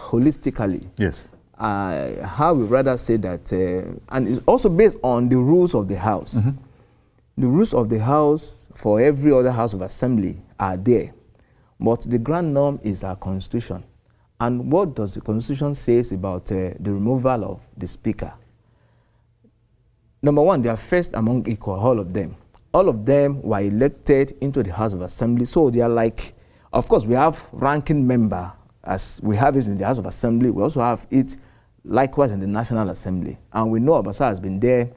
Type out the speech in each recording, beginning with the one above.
holistically. Yes. How we rather say that, and it's also based on the rules of the House. Mm-hmm. The rules of the House for every other House of Assembly are there, but the grand norm is our Constitution. And what does the Constitution say about the removal of the Speaker? Number one, they are first among equal, all of them. All of them were elected into the House of Assembly, so they are like, of course, we have ranking member, as we have it in the House of Assembly. We also have it likewise in the National Assembly. And we know Obasa has been there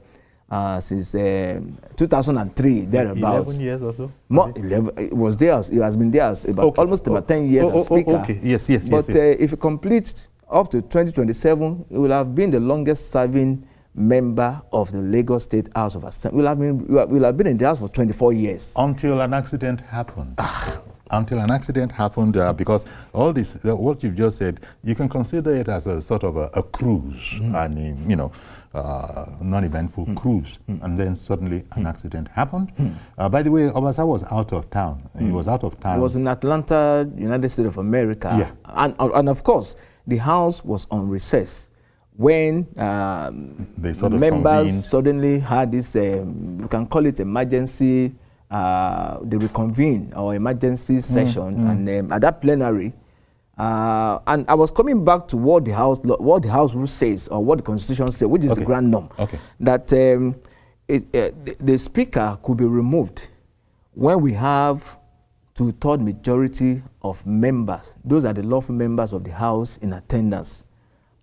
since 2003, thereabouts. 11 years or so? More, 11, it was there, it has been there about almost about 10 years as Speaker. Okay, yes. But if you complete up to 2027, it will have been the longest serving member of the Lagos State House of Assembly. Will have been in the House for 24 years. Until an accident happened. Until an accident happened, because all this, what you've just said, you can consider it as a sort of a cruise, and non-eventful cruise, and then suddenly an accident happened. By the way, Obasa was out of town. He was out of town. He was in Atlanta, United States of America. Yeah. And of course, the House was on recess when they sort of members convened. suddenly had this, we can call it emergency, they reconvene or emergency session, and at that plenary, and I was coming back to what the House rule says, or what the Constitution says, which is the grand norm, that the Speaker could be removed when we have 2/3 majority of members. Those are the lawful members of the House in attendance.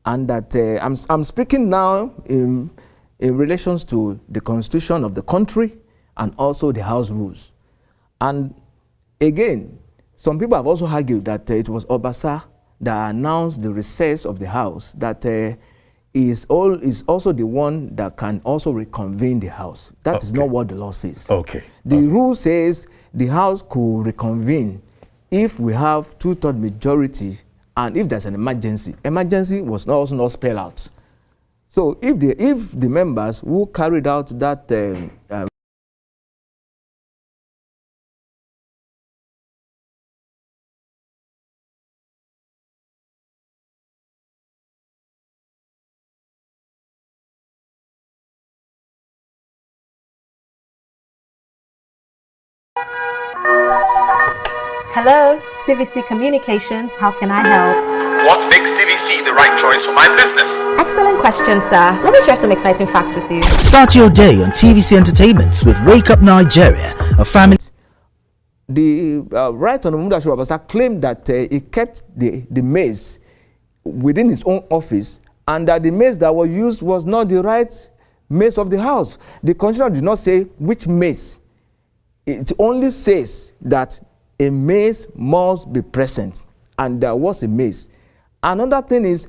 And that I'm speaking now in relations to the Constitution of the country and also the House rules. And again, some people have also argued that it was Obasa that announced the recess of the House, that is also the one that can also reconvene the House. That is not what the law says. The rule says the House could reconvene if we have 2/3 majority, and if there's an emergency. Emergency was also not spelled out. So if the members who carried out that Hello, TVC Communications, how can I help? What makes TVC the right choice for my business? Excellent question, sir. Let me share some exciting facts with you. Start your day on TVC Entertainment with Wake Up Nigeria, a family. The Right Honorable Mudashiru Obasa claimed that he kept the maize within his own office, and that the maize that was used was not the right maize of the House. The Constitution did not say which maize. It only says that a maize must be present, and there was a maize. Another thing is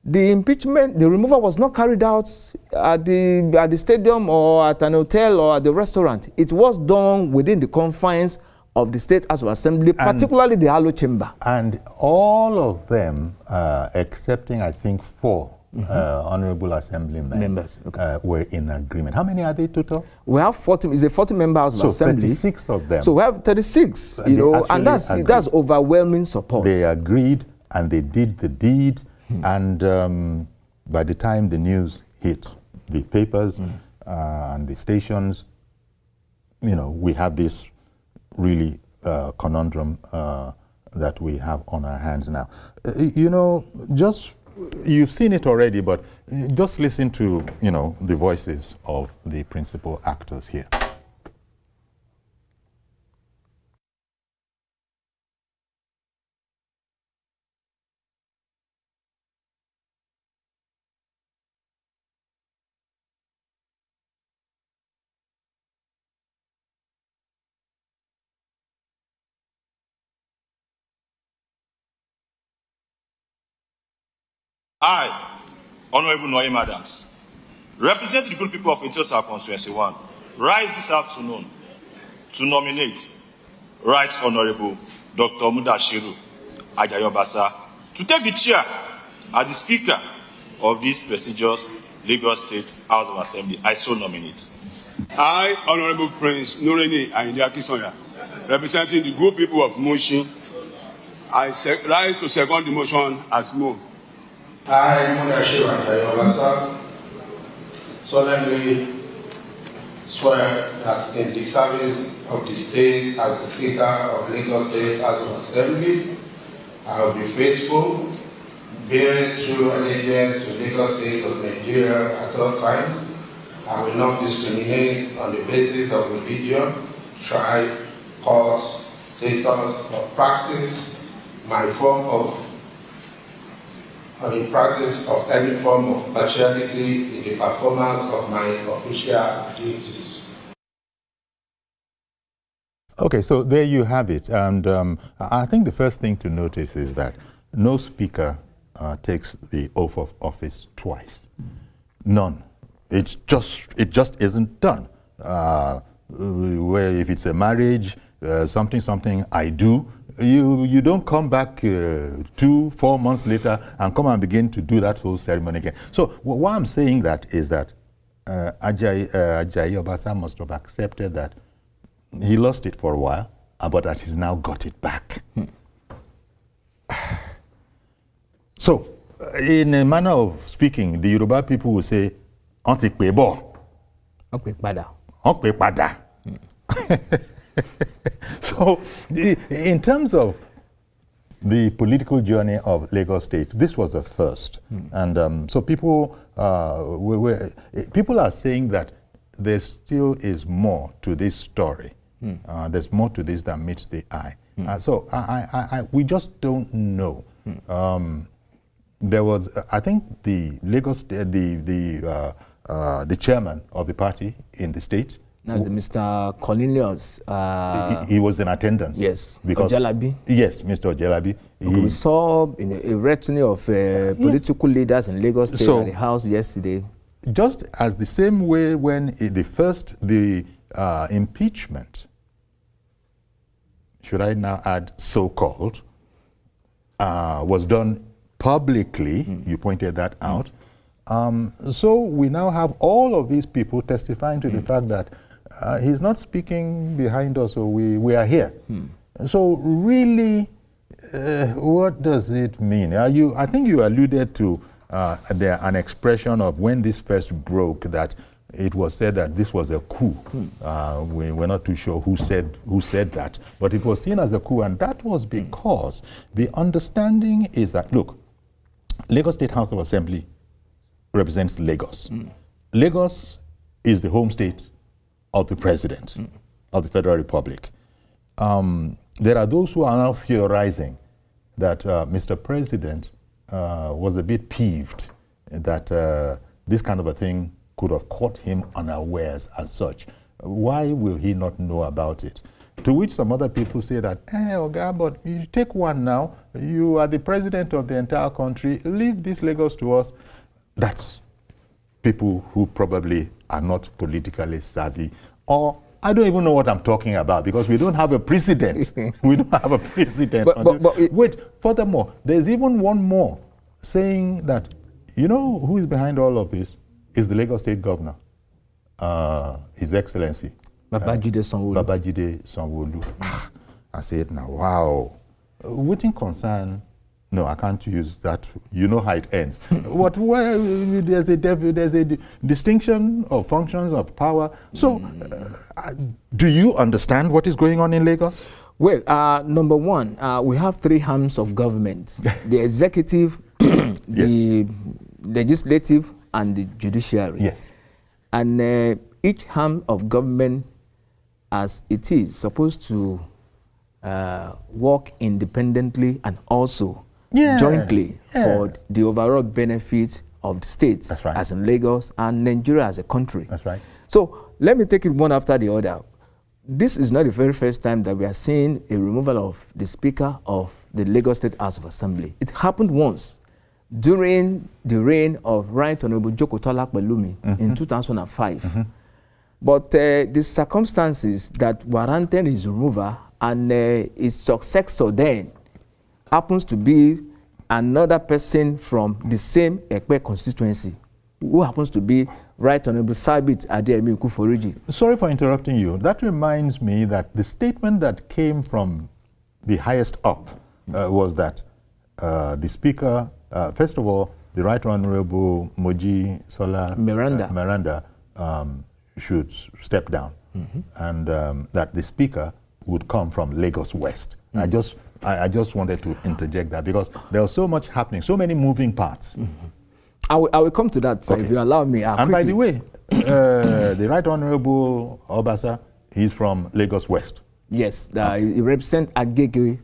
the impeachment, the removal was not carried out at the stadium or at an hotel or at the restaurant. It was done within the confines of the State House of Assembly, particularly the Halo Chamber. And all of them, excepting I think 4 honorable assembly members were in agreement. How many are they total? We have 40. It's a 40-member House of Assembly. 36 of them. So we have 36. And that's overwhelming support. They agreed and they did the deed. And by the time the news hit the papers and the stations, we have this really conundrum that we have on our hands now. You've seen it already, but just listen to, the voices of the principal actors here. I, Honorable Noye Adams, represent the good people of Etiosa Constituency 1, rise this afternoon to nominate Right Honorable Dr. Mudashiru Obasa to take the chair as the Speaker of this prestigious Lagos State House of Assembly. I so nominate. I, Honorable Prince Nureni Ayinde Akinsanya, representing the good people of Mushin, I rise to second the motion as moved. I, Mudashiv Obasa, solemnly swear that in the service of the state as the Speaker of Lagos State House of Assembly, I will be faithful, bearing true allegiance to Lagos State of Nigeria at all times. I will not discriminate on the basis of religion, tribe, cause, status, or practice in practice of any form of partiality in the performance of my official duties. Okay, so there you have it. And I think the first thing to notice is that no speaker takes the oath of office twice. None. It just isn't done. Where if it's a marriage, something I do, you don't come back 2-4 months later and come and begin to do that whole ceremony again. So why I'm saying that is that Ajayi Obasa must have accepted that he lost it for a while, but that he's now got it back. So, in a manner of speaking, the Yoruba people will say, "On ti pe bo." On pe pada. On pe pada. So, in terms of the political journey of Lagos State, this was a first. And so people are saying that there still is more to this story. There's more to this than meets the eye. So we just don't know. There was, I think, the Lagos, the chairman of the party in the state. That's Mr. Cornelius. He was in attendance. Yes, because Ojelabi. Yes, Mr. Ojelabi. We saw a retinue of political leaders in Lagos State at the house yesterday. Just as the same way when the impeachment, should I now add so-called, was done publicly, you pointed that out. So we now have all of these people testifying to the fact that he's not speaking behind us, so we are here. So really, what does it mean? I think you alluded to an expression of when this first broke, that it was said that this was a coup. We're not too sure who said that, but it was seen as a coup, and that was because the understanding is that, look, Lagos State House of Assembly represents Lagos. Lagos is the home state of the president of the Federal Republic. There are those who are now theorizing that Mr. President was a bit peeved that this kind of a thing could have caught him unawares as such. Why will he not know about it? To which some other people say that, Oga, but you take one now, you are the president of the entire country, leave this Lagos to us. That's people who probably are not politically savvy, or I don't even know what I'm talking about, because we don't have a precedent. We don't have a precedent. Wait, furthermore, there's even one more saying that, you know who is behind all of this is the Lagos State Governor, His Excellency. Babajide Sanwo-Olu. Babajide Sanwo-Olu. I said, now, wow. Waiting concern, no, I can't use that. You know how it ends. There's a distinction of functions of power. So, do you understand what is going on in Lagos? Well, number one, we have 3 arms of government: the executive, the legislative, and the judiciary. Yes. And each arm of government, as it is, supposed to work independently and also jointly for the overall benefit of the states, That's right, as in Lagos and Nigeria as a country. That's right. So let me take it one after the other. This is not the very first time that we are seeing a removal of the Speaker of the Lagos State House of Assembly. It happened once during the reign of Right Honorable Joko Pelumi in 2005. But the circumstances that warranted his removal and his successor then happens to be another person from the same Ekpe constituency, who happens to be Right Honorable Sabit Adeyemi Ukuforiji. Sorry for interrupting you. That reminds me that the statement that came from the highest up was that the Speaker, first of all, the Right Honorable Moji Sola Miranda, should step down, and that the Speaker would come from Lagos West. I just wanted to interject that because there was so much happening, so many moving parts. I will come to that, sir, if you allow me. And by the way, the Right Honorable Obasa is from Lagos West. Yes, he represents Agege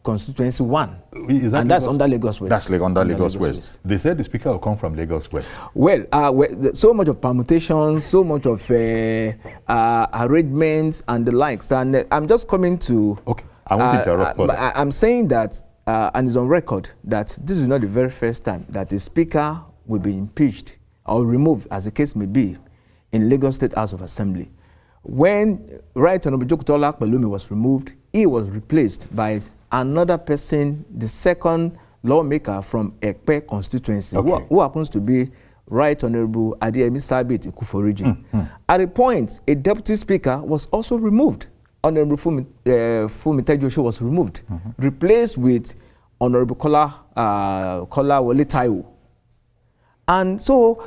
constituency 1, and that's under Lagos West. That's under Lagos West. They said the Speaker will come from Lagos West. Well, so much of permutations, so much of arrangements and the likes, and I'm just coming to. Okay, I won't interrupt further. I'm saying that, and it's on record, that this is not the very first time that the Speaker will be impeached or removed, as the case may be, in Lagos State House of Assembly. When Right Honorable Jokutola Pelumi was removed, he was replaced by another person, the second lawmaker from Ekpe constituency, who happens to be Right Honorable Adeyemi Sabit Ikuforiji. At a point, a deputy speaker was also removed. Honorable Fumite Joshua was removed, replaced with Honorable Kola Wole Taiwo. And so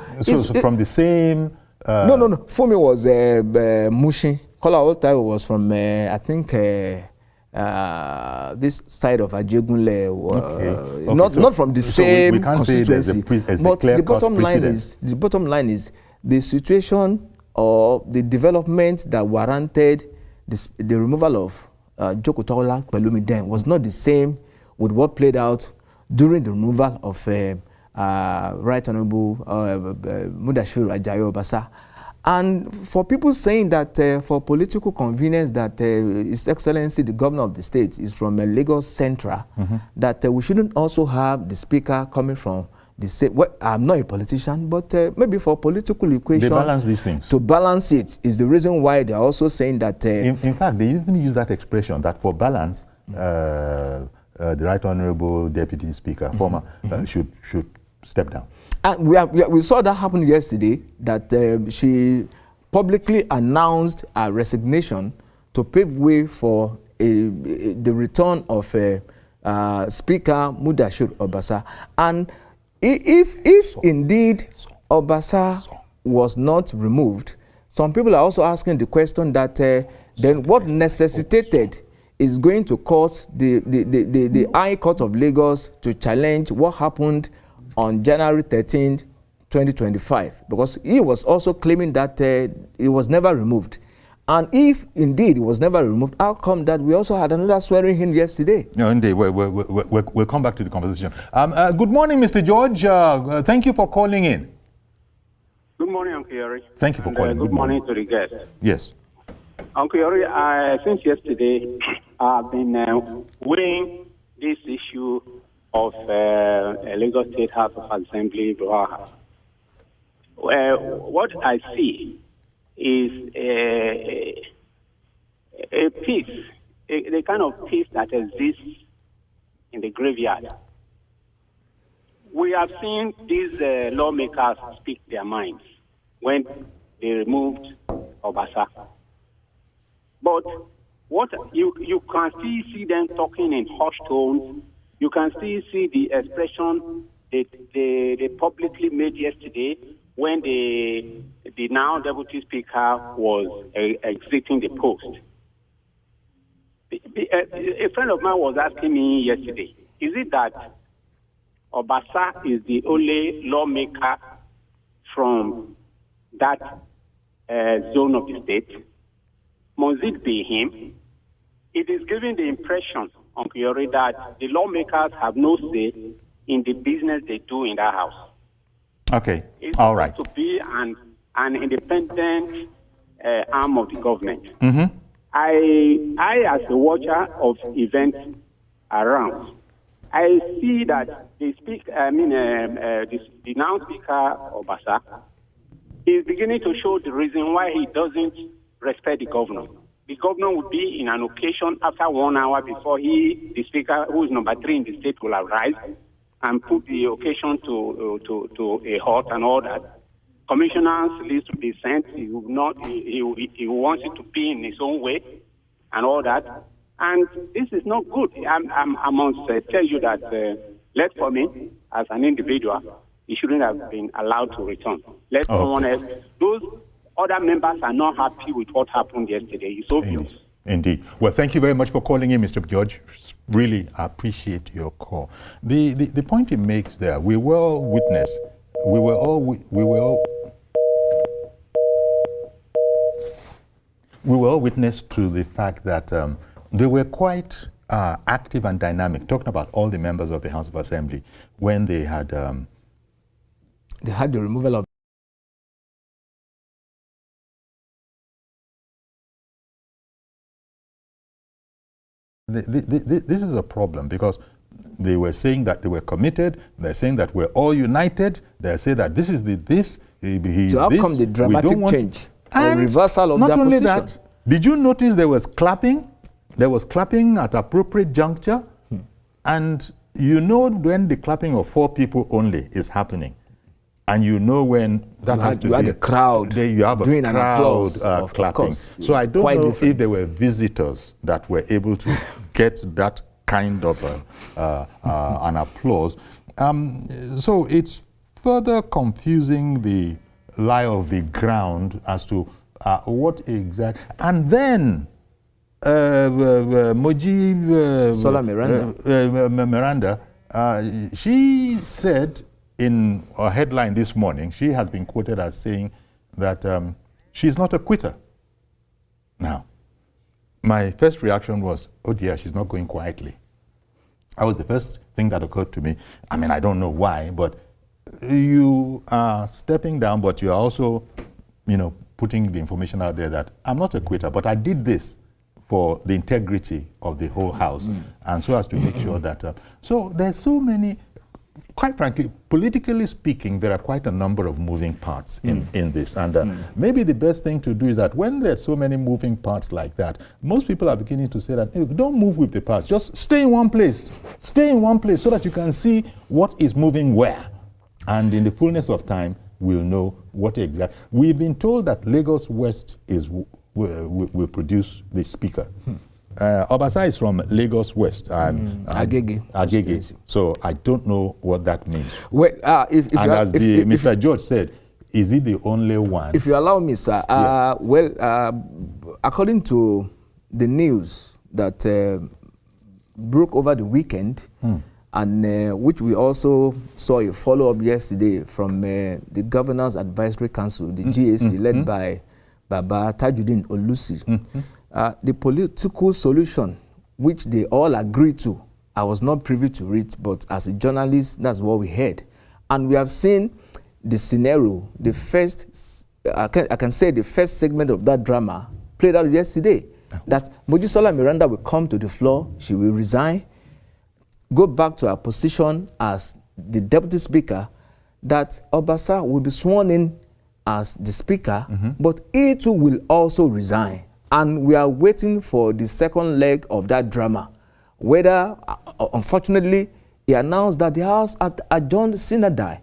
from the same... No. Fumi was Mushin. Kola Wole Taiwo was from, I think, this side of Ajegunle. Not from the same we can't constituency. Say there's but the bottom line is the situation or the development that warranted the removal of Jokutola Pelumi then was not the same with what played out during the removal of Right Honorable Mudashiru Ajayi Obasa. And for people saying that for political convenience that His Excellency the Governor of the state is from Lagos Central, that we shouldn't also have the Speaker coming from the same. Well, I'm not a politician, but maybe for political equation, they balance these things. To balance it is the reason why they are also saying that. In fact, they even use that expression that for balance, the Right Honorable Deputy Speaker, former, should step down. And we saw that happen yesterday, that she publicly announced a resignation to pave way for the return of Speaker Mudashiru Obasa. And if indeed Obasa was not removed, some people are also asking the question that then what necessitated is going to cause the High Court of Lagos to challenge what happened on January 13, 2025, because he was also claiming that he was never removed. And if indeed he was never removed, how come that we also had another swearing in yesterday? No, indeed. We'll come back to the conversation. Good morning, Mr. George. Thank you for calling in. Good morning, Uncle Yori. Thank you for calling. Good morning to the guests. Yes. Uncle Yori, since yesterday, I've been weighing this issue of Lagos State House of Assembly. What I see is a peace, the kind of peace that exists in the graveyard. We have seen these lawmakers speak their minds when they removed Obasa. But what you can still see them talking in hushed tones. You can still see the expression they publicly made yesterday when the now Deputy Speaker was exiting the post. A friend of mine was asking me yesterday, is it that Obasa is the only lawmaker from that zone of the state? Must it be him? It is giving the impression, Uncle Yori, that the lawmakers have no say in the business they do in that house. Okay, it's all right. To be an independent arm of the government. I, as a watcher of events around, I see that the now Speaker Obasa is beginning to show the reason why he doesn't respect the governor. The governor would be in an occasion after 1 hour before the Speaker, who is number 3 in the state, will arrive and put the occasion to a halt and all that. Commissioners list will be sent. He will not. He wants it to be in his own way and all that. And this is not good. I must tell you that, for me, as an individual, he shouldn't have been allowed to return. Let someone else. Those other members are not happy with what happened yesterday. It's obvious. Indeed. Well, thank you very much for calling in, Mr. George. Really appreciate your call. The point he makes there, we were all witness. We were all witness to the fact that they were quite active and dynamic, talking about all the members of the House of Assembly when they had the removal of This is a problem because they were saying that they were committed. They're saying that we're all united. They say that this is so how come the dramatic change and reversal of not their only position? That, did you notice there was clapping? There was clapping at appropriate juncture, and you know when the clapping of 4 people only is happening, and you know when that has to be a crowd. You have doing a an crowd applause, clapping. So I don't know if there were visitors that were able to get that kind of an applause. So it's further confusing the lie of the ground as to what exactly. And then Moji Sola Miranda, she said in a headline this morning, she has been quoted as saying that she's not a quitter. Now, my first reaction was, oh dear, she's not going quietly. That was the first thing that occurred to me. I mean, I don't know why, but you are stepping down, but you're also, putting the information out there that I'm not a quitter, but I did this for the integrity of the whole house, and so as to make sure that, so there's so many, quite frankly, politically speaking, there are quite a number of moving parts in this. And maybe the best thing to do is that when there's so many moving parts like that, most people are beginning to say that, hey, don't move with the parts, just stay in one place. Stay in one place so that you can see what is moving where. And in the fullness of time, we'll know what exactly. We've been told that Lagos West will produce the speaker. Obasa is from Lagos West and Agege. So I don't know what that means. Well, Mr. George said, is he the only one? If you allow me, sir, according to the news that broke over the weekend, and which we also saw a follow-up yesterday from the Governor's Advisory Council, the GAC, led by Baba Tajuddin Olusi. The political solution, which they all agreed to, I was not privy to it, but as a journalist, that's what we heard. And we have seen the scenario, the first, I can say the first segment of that drama played out yesterday. That Mojisola Miranda will come to the floor, she will resign, go back to her position as the deputy speaker, that Obasa will be sworn in as the speaker, but he too will also resign. And we are waiting for the second leg of that drama. Whether, unfortunately, he announced that the House had adjourned synodai.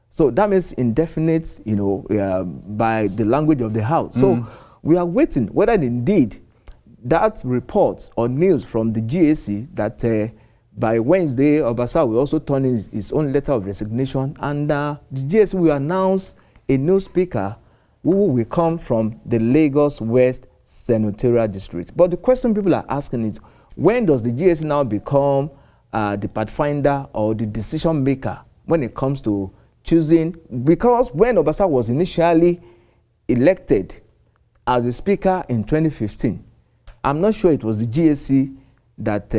So that means indefinite, by the language of the House. So we are waiting whether indeed that report or news from the GAC that by Wednesday, Obasa will also turn in his own letter of resignation, and the GAC will announce a new speaker who will come from the Lagos West Senatorial District. But the question people are asking is, when does the GAC now become the pathfinder or the decision maker when it comes to choosing? Because when Obasa was initially elected as a speaker in 2015, I'm not sure it was the GAC that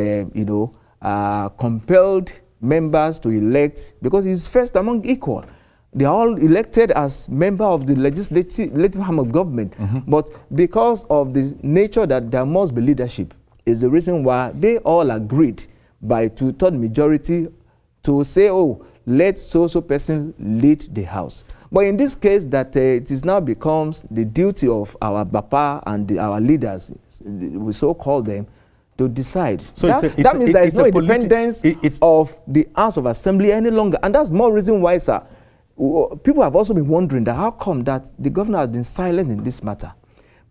compelled members to elect, because he's first among equal. They are all elected as member of the legislative arm of government. But because of the nature that there must be leadership, is the reason why they all agreed by 2/3 majority to say, oh, let so-so person lead the House. But in this case, that it is now becomes the duty of our Bapa and our leaders, we so call them, to decide. So that means there is no independence of the House of Assembly any longer. And that's more reason why, sir, people have also been wondering that how come that the governor has been silent in this matter.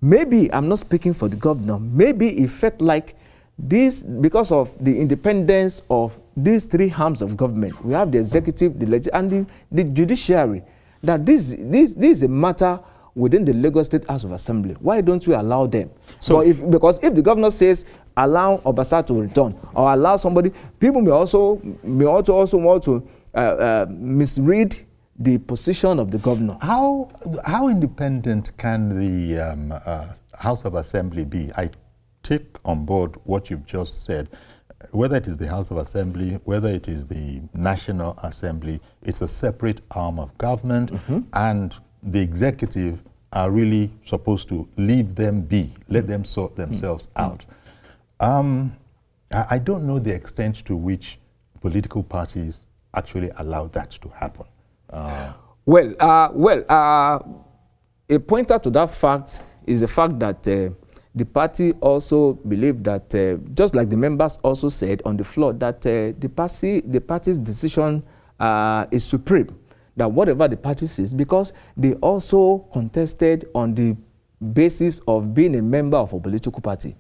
Maybe, I'm not speaking for the governor, maybe it felt like this, because of the independence of these three arms of government, we have the executive, the legislative, and the judiciary, that this is a matter within the Lagos State House of Assembly. Why don't we allow them? So, because if the governor says allow Obasa to return or allow somebody, people may also want to misread the position of the governor. How independent can the House of Assembly be? I take on board what you've just said. Whether it is the House of Assembly, whether it is the National Assembly, it's a separate arm of government, and the executive are really supposed to leave them be, let them sort themselves out. I don't know the extent to which political parties actually allow that to happen. A pointer to that fact is the fact that the party also believe that, just like the members also said on the floor, that the party's decision is supreme, that whatever the party says, because they also contested on the basis of being a member of a political party.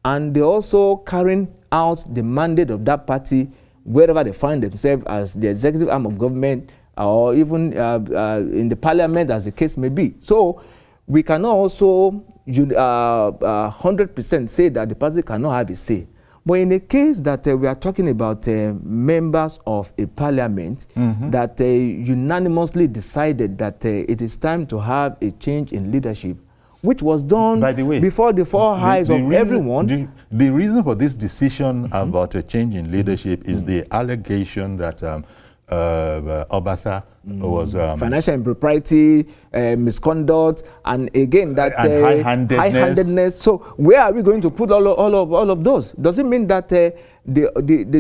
And they also carrying out the mandate of that party wherever they find themselves, as the executive arm of government or even in the parliament, as the case may be. So we cannot also 100% say that the party cannot have a say. But in a case that we are talking about members of a parliament that unanimously decided that it is time to have a change in leadership, which was done, by the way, before the four eyes of everyone. The reason for this decision about a change in leadership is the allegation that Obasa was financial impropriety, misconduct, and again that high-handedness. So where are we going to put all of those? Does it mean that they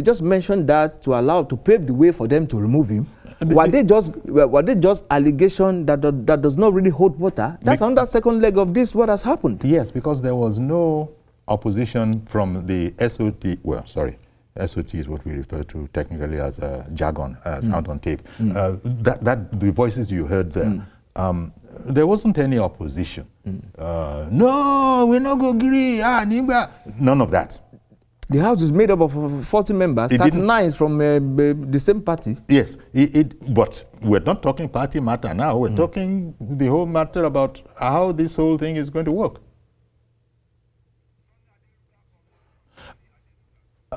just mentioned that to pave the way for them to remove him? Were they just allegation that does not really hold water? That's on that second leg of this. What has happened? Yes, because there was no opposition from the SOT. Well, sorry. SOT is what we refer to technically as jargon, sound on tape. The voices you heard there, there wasn't any opposition. No, we're not going to agree. None of that. The House is made up of 40 members, 39 is from the same party. Yes, but we're not talking party matter now. We're talking the whole matter about how this whole thing is going to work.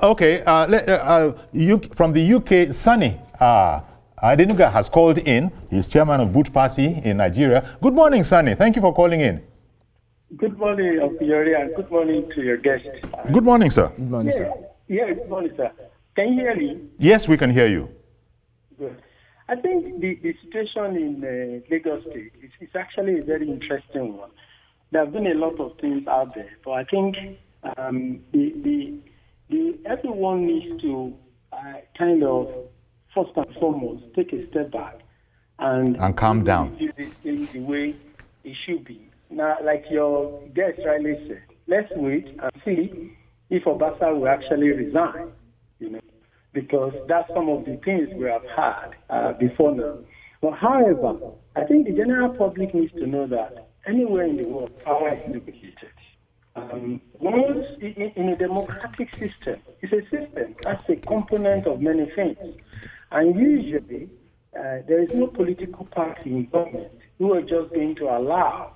Okay, from the UK, Sunny Adenuga has called in. He's chairman of Boot Party in Nigeria. Good morning, Sunny. Thank you for calling in. Good morning, Buhari, and good morning to your guest. Good morning, sir. Good morning, sir. Yeah, good morning, sir. Can you hear me? Yes, we can hear you. Good. I think the situation in Lagos State is actually a very interesting one. There have been a lot of things out there, but I think everyone needs to kind of, first and foremost, take a step back and calm down. Do this thing the way it should be. Now, like your guest rightly said, let's wait and see if Obasa will actually resign, because that's some of the things we have had before now. But however, I think the general public needs to know that anywhere in the world, power is negotiated. Once in a democratic system, it's a system that's a component of many things. And usually, there is no political party in government who are just going to allow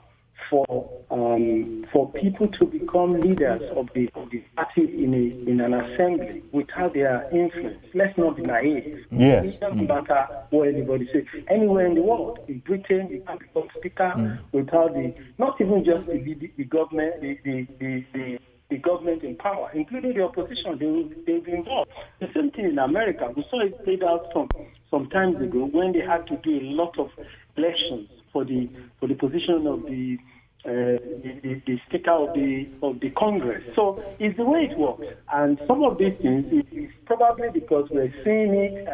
for people to become leaders of the party in an assembly without their influence. Let's not be naive. Yes. It doesn't matter what anybody says. Anywhere in the world, in Britain, you can't become speaker without not even just the government, the government in power, including the opposition. They'll be involved. The same thing in America. We saw it played out some time ago when they had to do a lot of elections for the position of the Speaker of the Congress. So it's the way it works. And some of these things is probably because we're seeing it,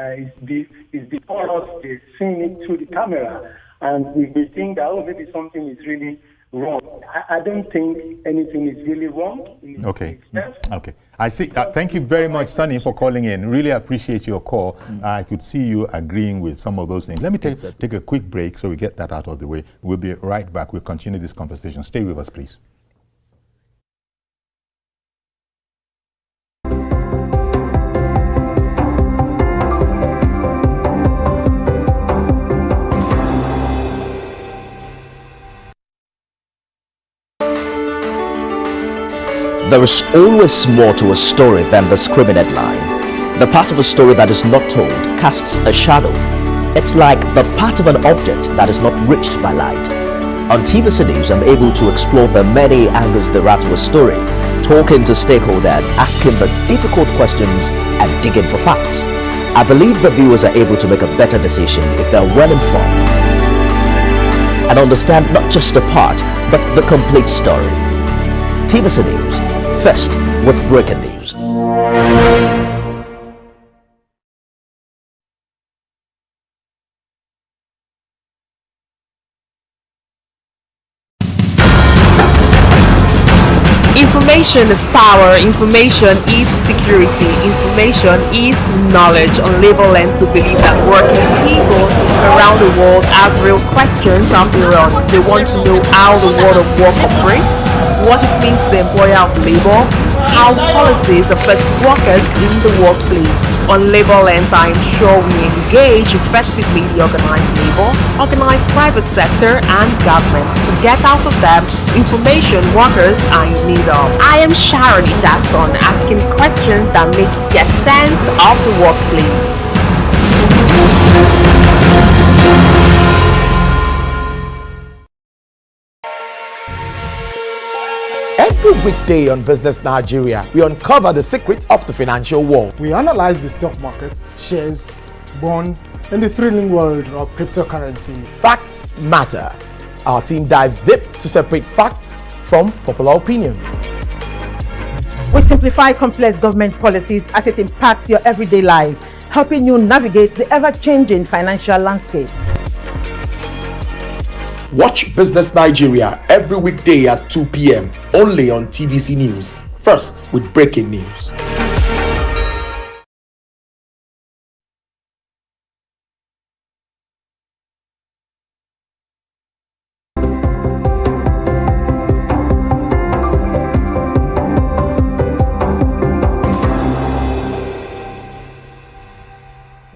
is before us, they're seeing it through the camera. And we think that, maybe something is really wrong. I don't think anything is really wrong. Okay. I see. Thank you very much, Sunny, for calling in. Really appreciate your call. I could see you agreeing with some of those things. Let me take a quick break so we get that out of the way. We'll be right back. We'll continue this conversation. Stay with us, please. There is always more to a story than the screaming headline. The part of a story that is not told casts a shadow. It's like the part of an object that is not reached by light. On TVC News, I'm able to explore the many angles there are to a story, talking to stakeholders, asking the difficult questions, and digging for facts. I believe the viewers are able to make a better decision if they're well informed and understand not just a part, but the complete story. TVC News, first with breaking news. Information is power, information is security, information is knowledge. On Labor Lens, we believe that working people around the world have real questions on their own. They want to know how the world of work operates, what it means to the employer of labor, how policies affect workers in the workplace. On Labor Lens, I am sure we engage effectively the organized labor, organized private sector, and government to get out of them information workers are in need of. I am Sharon Ijason, asking questions that make you get sense of the workplace. Every weekday on Business Nigeria, we uncover the secrets of the financial world. We analyze the stock market, shares, bonds, and the thrilling world of cryptocurrency. Facts matter. Our team dives deep to separate fact from popular opinion. We simplify complex government policies as it impacts your everyday life, helping you navigate the ever-changing financial landscape. Watch Business Nigeria every weekday at 2 p.m. only on TVC News, first with breaking news.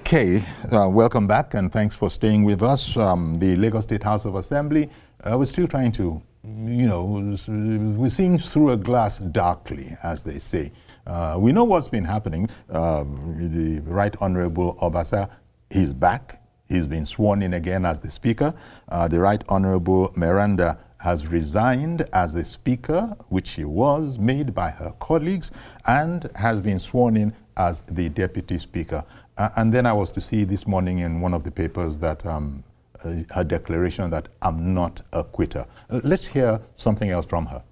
Okay, welcome back and thanks for staying with us. The Lagos State House of Assembly, we're still trying to, we're seeing through a glass darkly, as they say. We know what's been happening. The Right Honorable Obasa, he's back. He's been sworn in again as the Speaker. The Right Honorable Miranda has resigned as the Speaker, which she was made by her colleagues, and has been sworn in as the Deputy Speaker. And then I was to see this morning in one of the papers that her declaration that I'm not a quitter. Let's hear something else from her.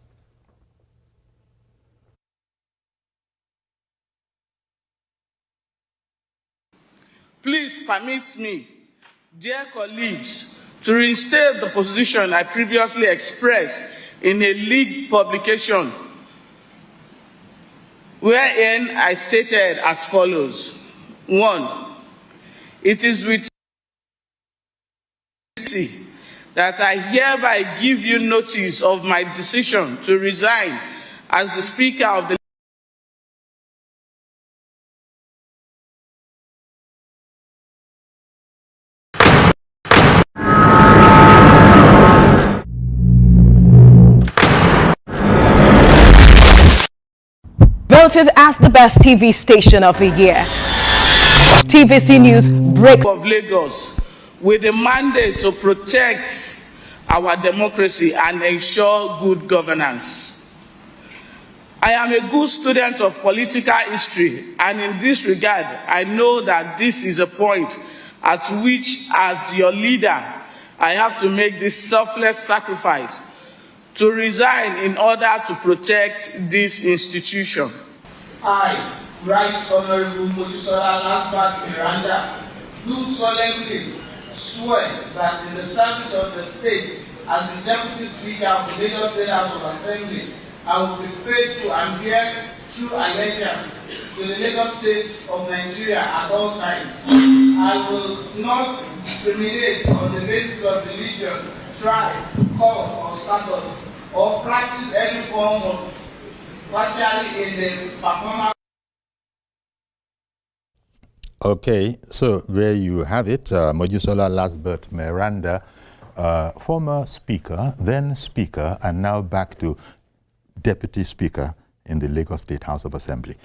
Please permit me, dear colleagues, to reinstate the position I previously expressed in a league publication, wherein I stated as follows. 1. It is with that I hereby give you notice of my decision to resign as the Speaker of the Voted as the best TV station of the year. TVC News breaks of Lagos with a mandate to protect our democracy and ensure good governance. I am a good student of political history, and in this regard, I know that this is a point at which, as your leader, I have to make this selfless sacrifice to resign in order to protect this institution. I, Right Honorable Mojisola Lasbat Miranda, do solemnly swear that in the service of the state as the Deputy Speaker of the Lagos State House of Assembly, I will be faithful and bear true allegiance to the Lagos State of Nigeria at all times. I will not discriminate on the basis of religion, tribe, color, or status, or practice any form of partiality in the performance. Okay, so there you have it. Mojisola Lasbert Miranda, former Speaker, then Speaker, and now back to Deputy Speaker. in the Lagos State House of Assembly.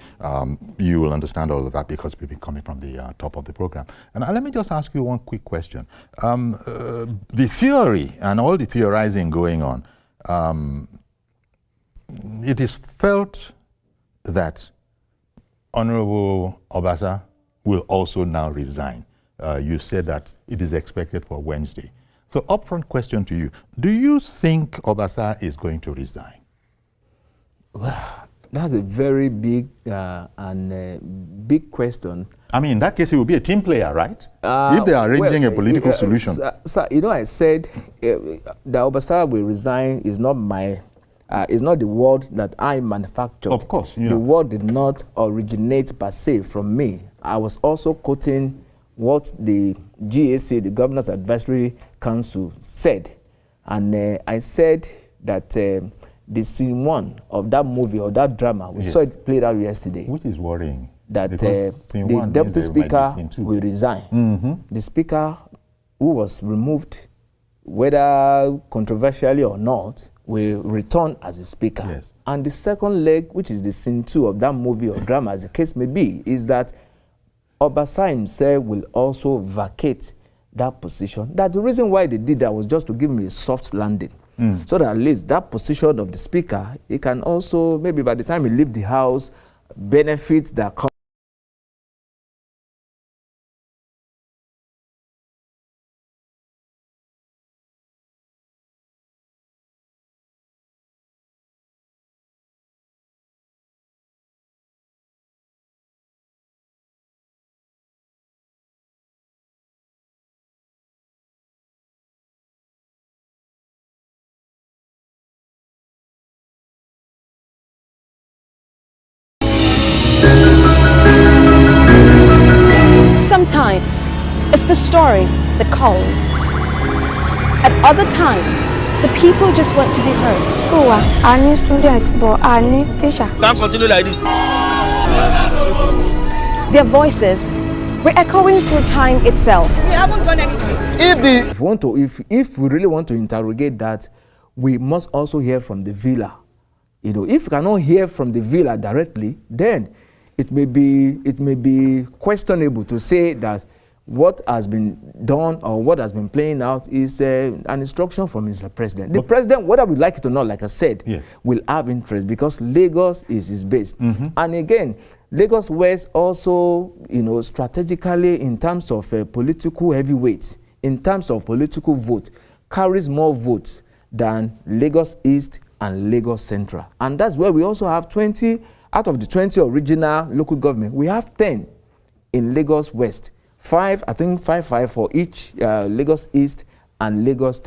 You will understand all of that because we've been coming from the top of the program. And let me just ask you one quick question. The theory and all the theorizing going on, it is felt that Honorable Obasa will also now resign. You said that it is expected for Wednesday. So upfront question to you, do you think Obasa is going to resign? Well, that's a very big big question. I mean, in that case, he will be a team player, right? If they are arranging a political solution. Sir, you know, I said that Obasa will resign is not my, is not the word that I manufactured. Of course. The word did not originate per se from me. I was also quoting what the GAC, the Governor's Advisory Council, said. And I said that the scene 1 of that movie or that drama, we saw it played out yesterday. Which is worrying. That the Deputy Speaker will resign. The Speaker, who was removed, whether controversially or not, will return as a Speaker. Yes. And the second leg, which is the scene 2 of that movie or drama, as the case may be, is that Obasa himself will also vacate that position. That the reason why they did that was just to give me a soft landing. So that at least that position of the Speaker, he can also, maybe by the time he leaves the House, benefit that comes. Sometimes it's the story that calls. At other times, the people just want to be heard. School, I need students, but I need teacher. Can't continue like this. Their voices re-echoing through time itself. We haven't done anything. If we really want to interrogate that, we must also hear from the villa. You know, if we cannot hear from the villa directly, then it may be questionable to say that what has been done or what has been playing out is an instruction from Mr. President. The President, whether we like it or not, like I said, will have interest because Lagos is his base. And again, Lagos West also, you know, strategically in terms of political heavyweight, in terms of political vote, carries more votes than Lagos East and Lagos Central. And that's where we also have 20, out of the 20 original local government, we have 10 in Lagos West. 5, I think 5 for each Lagos East and Lagos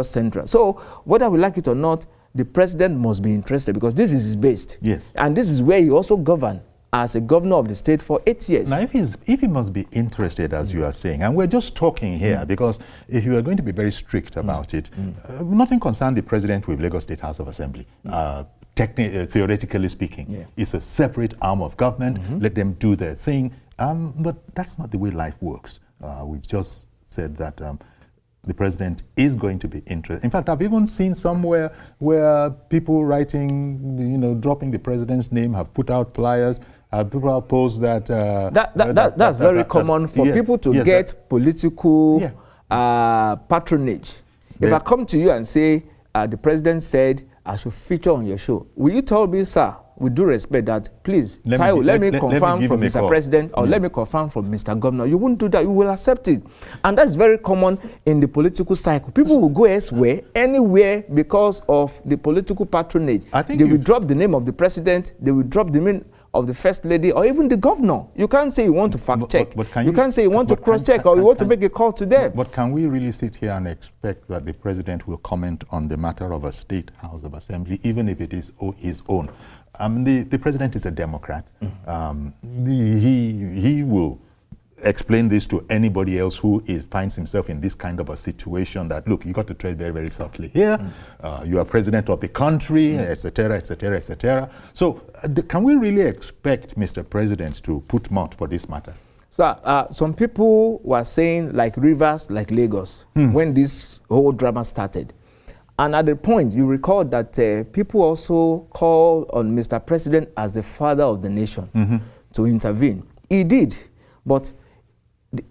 Central. So whether we like it or not, the President must be interested because this is his base. Yes. And this is where he also governed as a governor of the state for 8 years. Now, if he must be interested, as you are saying, and we're just talking here, because if you are going to be very strict about it, nothing concerns the President with Lagos State House of Assembly. Theoretically speaking, it's a separate arm of government. Let them do their thing. But that's not the way life works. We've just said that the President is going to be interested. In fact, I've even seen somewhere where people writing, you know, dropping the President's name have put out flyers. People have posed that... that's very common for people to get political patronage. If I come to you and say, the President said, I should feature on your show. Will you tell me, sir, with due respect, that please, let me confirm from Mr. President or let me confirm from Mr. Governor? You wouldn't do that. You will accept it. And that's very common in the political cycle. People will go elsewhere, anywhere, because of the political patronage. They will drop the name of the President. They will drop the name of the First Lady or even the Governor. You can't say you want to fact check. You can't say you want to cross check or you want to make a call to them. But can we really sit here and expect that the President will comment on the matter of a State House of Assembly, even if it is his own? The President is a Democrat. He will explain this to anybody else who finds himself in this kind of a situation that, look, you got to tread very, very softly here. You are President of the country, etc., etc., etc. So can we really expect Mr. President to put mouth for this matter? So some people were saying like Rivers, like Lagos, when this whole drama started. And at the point, you recall that people also called on Mr. President as the father of the nation to intervene. He did, but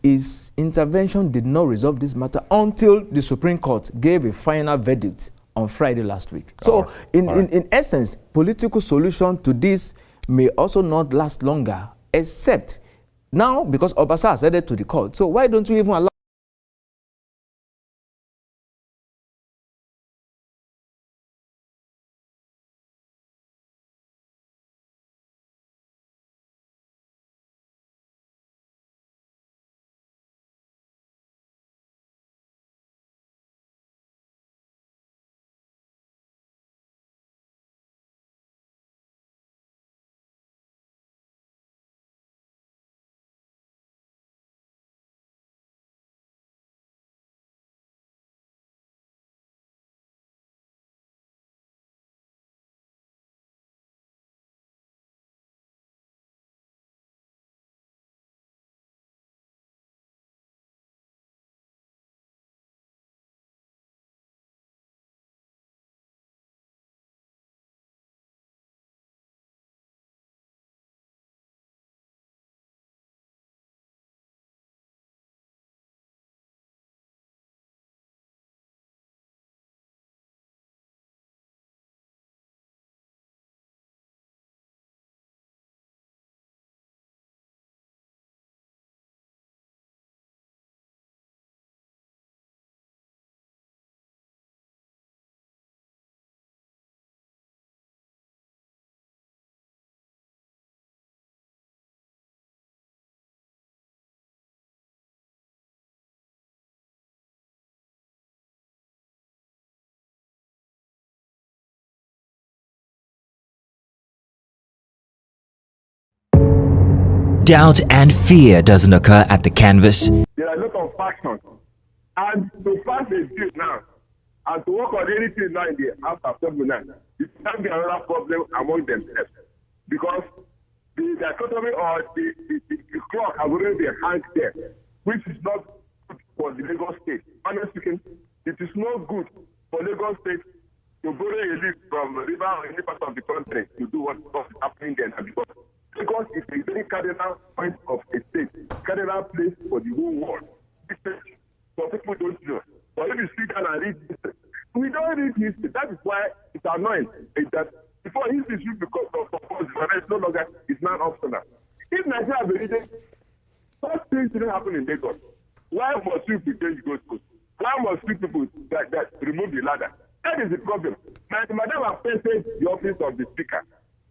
his intervention did not resolve this matter until the Supreme Court gave a final verdict on Friday last week. So, in essence, political solution to this may also not last longer, except now, because Obasa has headed to the court. So why don't you even allow Doubt and fear doesn't occur at the canvas. There are a lot of factions. And to pass a deal now, and to work on anything now in the House of Assembly, it can be another problem among themselves. Because the dichotomy or the clock has already been hanged there, which is not good for the Lagos State. Honestly speaking, it is not good for Lagos State to borrow a leaf from river or any part of the country to do what is happening there. Because Lagos is a very cardinal point of a state, cardinal place for the whole world. Some people don't know. But if you sit down and read history, we don't read history. That is why it's annoying. Is that before history should become it's no longer, it's not optional. If Nigeria has been reading, such things didn't happen in Lagos. Why must we pretend to go to school? Why must we people that remove the ladder? That is the problem. Madam has painted the office of the speaker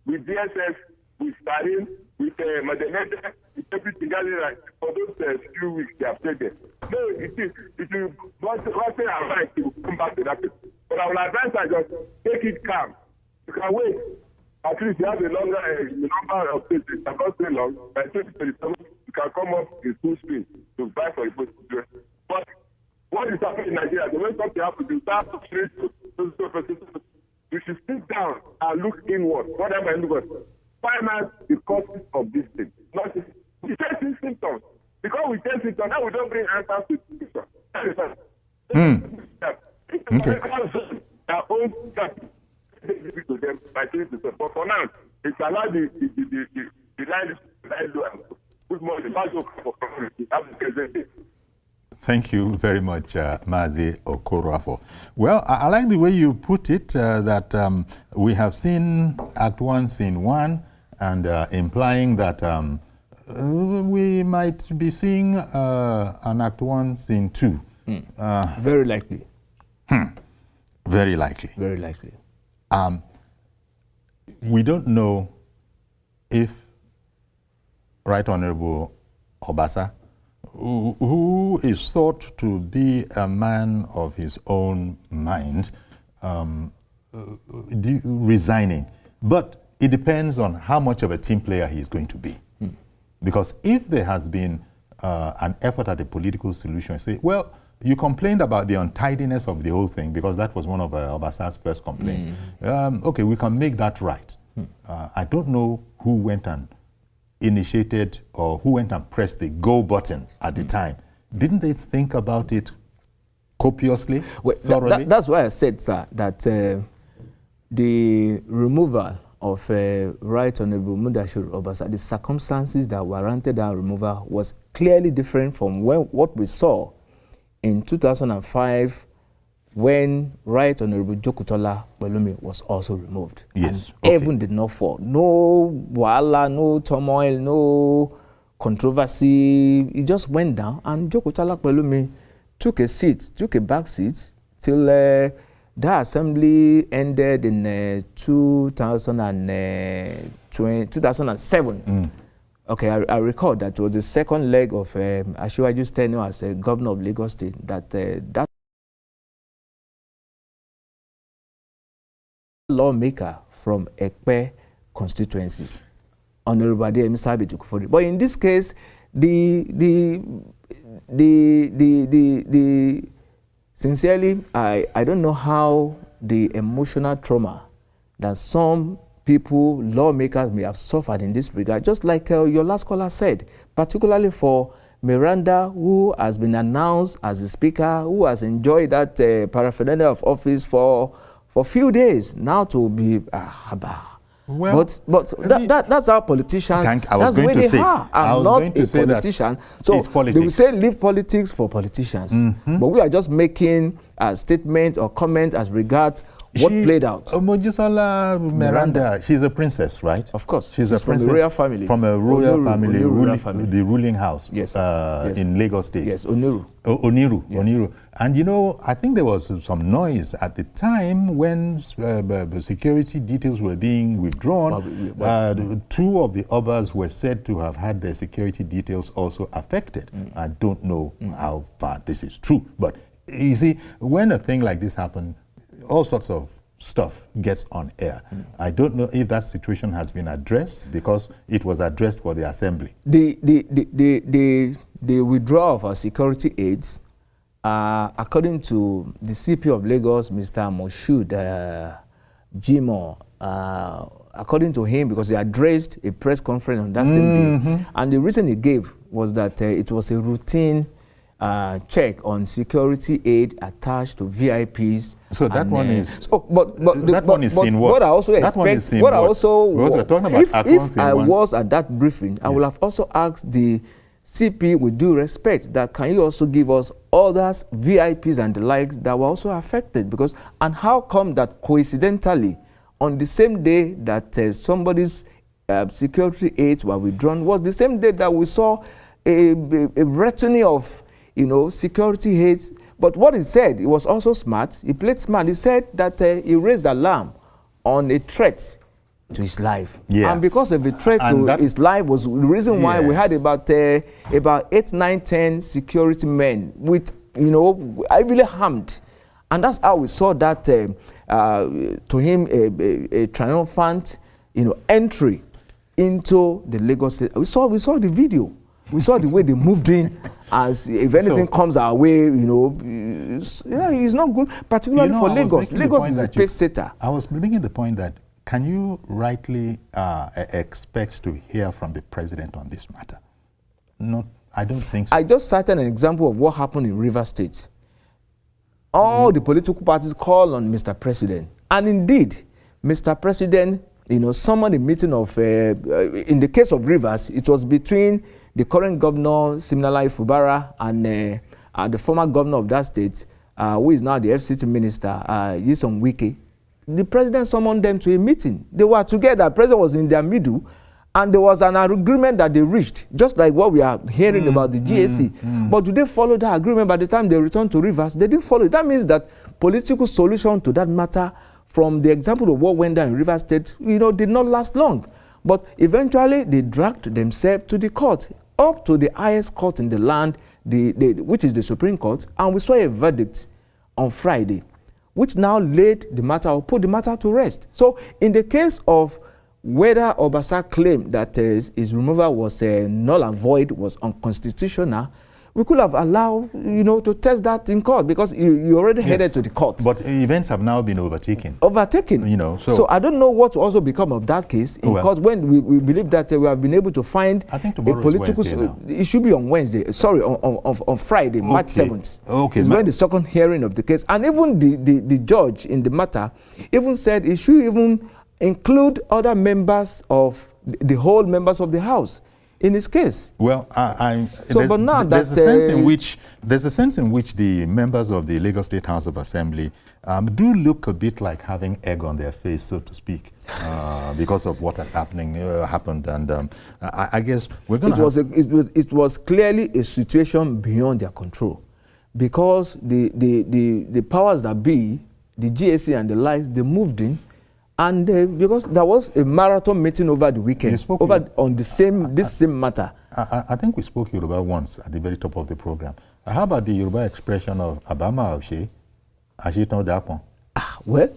with DSS, with Starin, with Madameta, with everything else for those few weeks they have taken. No, it is one thing I like to come back to that. But I will advise I just take it calm. You can wait. At least you have a longer number of days. It can not stay long. By 2027, you can come up in full speed to buy for the post. But what is happening in Nigeria, the way something happens, you start to treat you should sit down and look inward. What am I looking at? Find out the causes of this thing. Not the testing symptoms. Because we test symptoms, now we don't bring answers to symptoms. That is their own to them by but for now, it's allowed the line good morning, for community. Have a pleasant day. Thank you very much, Mazi Okorafor. Well, I like the way you put it, that we have seen Act 1, Scene 1, and implying that we might be seeing an Act 1, Scene 2. Very likely. Very likely. Very likely. We don't know if Right Honorable Obasa, who is thought to be a man of his own mind, resigning. But it depends on how much of a team player he is going to be. Because if there has been an effort at a political solution, say, well, you complained about the untidiness of the whole thing, because that was one of Obasa's first complaints. Okay, we can make that right. I don't know who went and initiated or who went and pressed the go button at the time. Didn't they think about it copiously, thoroughly? That's why I said, sir, that the removal of Right Honorable Mudashiru Obasa, the circumstances that warranted that removal was clearly different from what we saw in 2005 when Right Honorable Jokutola Belumi was also removed. Yes. Okay. Heaven did not fall. No wala, no turmoil, no controversy. It just went down, and Jokutola Belumi took a back seat till the assembly ended in 2007. Okay, I recall that it was the second leg of Asiwaju's tenure as governor of Lagos State that lawmaker from Ekpe constituency, Honorable Adeyemi Sabi Tukufori. But in this case, sincerely, I don't know how the emotional trauma that some people, lawmakers, may have suffered in this regard, just like your last caller said, particularly for Miranda, who has been announced as the speaker, who has enjoyed that paraphernalia of office for a few days, now to be well, but that's how politicians. That's the way they are. I'm not a politician, so they will say leave politics for politicians. But we are just making a statement or comment as regards what played out. Mojisola Miranda, she's a princess, right? Of course. She's a princess from a royal family. From a royal family, family. The ruling house. Yes. In Lagos State. Yes, Oniru. Oniru. Yeah. Oniru. And you know, I think there was some noise at the time when the security details were being withdrawn. Two of the others were said to have had their security details also affected. I don't know how far this is true, but you see, when a thing like this happens, all sorts of stuff gets on air. I don't know if that situation has been addressed, because it was addressed for the assembly. The withdrawal of our security aids, according to the CP of Lagos, Mr. Moshood Jimo, according to him, because he addressed a press conference on that same day, and the reason he gave was that it was a routine check on security aid attached to VIPs. So that one is. That one is in what? What I also expect. What I also. If I was at that briefing, I would have also asked the CP, with due respect, that can you also give us others, VIPs and the likes, that were also affected? Because, and how come that coincidentally, on the same day that somebody's security aids were withdrawn, was the same day that we saw a returning of, security aids. But what he said, he was also smart. He played smart. He said that he raised alarm on a threat to his life. Yeah. And because of the threat to his life was the reason why we had about 8, 9, 10 security men with, heavily harmed. And that's how we saw that, to him, a triumphant, entry into the Lagos State. We saw the video. We saw the way they moved in, as if anything comes our way, it's not good, particularly for Lagos. Lagos is a pace setter. I was making the point that, can you rightly expect to hear from the president on this matter? No, I don't think so. I just cited an example of what happened in Rivers State. All the political parties call on Mr. President. And indeed, Mr. President, summoned a meeting of, in the case of Rivers, it was between the current governor, Siminalayi Fubara, and the former governor of that state, who is now the FCT minister, Nyesom Wike. The president summoned them to a meeting. They were together. The president was in their middle, and there was an agreement that they reached, just like what we are hearing about the GSC. But do they follow that agreement? By the time they returned to Rivers, they didn't follow it. That means that political solution to that matter, from the example of what went down in Rivers State, did not last long. But eventually, they dragged themselves to the court, up to the highest court in the land, which is the Supreme Court, and we saw a verdict on Friday, which now laid the matter, or put the matter to rest. So in the case of whether Obasa claimed that his removal was null and void, was unconstitutional, we could have allowed, to test that in court because you already headed to the court. But events have now been overtaken. So I don't know what will also become of that case in court when we believe that we have been able to find a political. It should be on Wednesday. Sorry, on Friday, March 7th. Okay. Is when the second hearing of the case, and even the judge in the matter even said it should even include other members of the whole members of the House. In this case, well, there's a sense in which the members of the Lagos State House of Assembly do look a bit like having egg on their face, so to speak, because of what has happened. And I guess we're going to. It was clearly a situation beyond their control, because the powers that be, the GSC and the likes, they moved in. And because there was a marathon meeting over the weekend, on this same matter. I think we spoke Yoruba once at the very top of the program. How about the Yoruba expression of Abama Oshe, Ashiton Dapon? Well,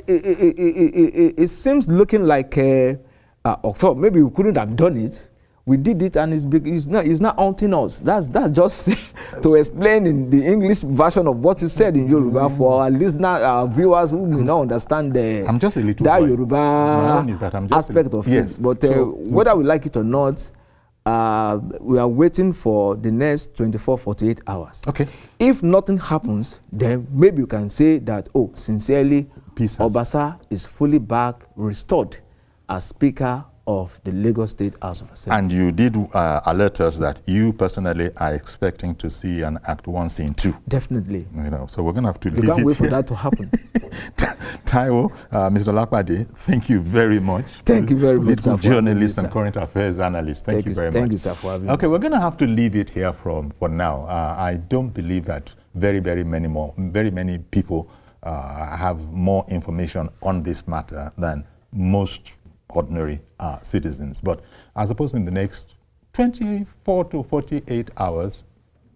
it seems looking like, maybe we couldn't have done it. We did it, and it's not haunting us. That's just to explain in the English version of what you said in Yoruba for our listeners, our viewers who may not understand I'm just a little that Yoruba aspect of things. But whether we like it or not, we are waiting for the next 24-48 hours. Okay. If nothing happens, then maybe you can say that, sincerely, Obasa is fully back, restored as Speaker of the Lagos State House of Assembly. And you did alert us that you personally are expecting to see an Act 1, Scene 2. Definitely. So we're going to have to leave it here. We can't wait here for that to happen. Taiwo, Mr. Lakpade, thank you very much. Thank you very much, sir. Journalist and current affairs analyst. Thank you very much. Thank you, sir, for having Okay, we're going to have to leave it here for now. I don't believe that very many people have more information on this matter than most ordinary citizens. But I suppose in the next 24 to 48 hours,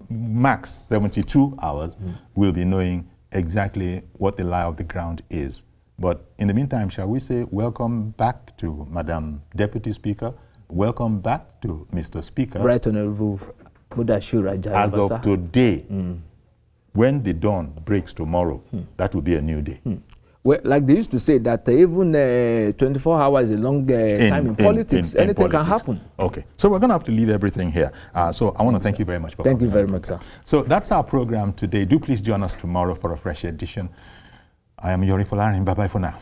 max 72 hours, we'll be knowing exactly what the lie of the ground is. But in the meantime, shall we say welcome back to Madam Deputy Speaker, welcome back to Mr. Speaker. Right Honorable Mudashiru Ajayi. As of today, when the dawn breaks tomorrow, that will be a new day. Well, like they used to say that even 24 hours is a long time in politics. Anything can happen. Okay. So we're going to have to leave everything here. So I want to thank you very much for coming. Thank you very much, sir. So that's our program today. Do please join us tomorrow for a fresh edition. I am Yori Folarin. Bye-bye for now.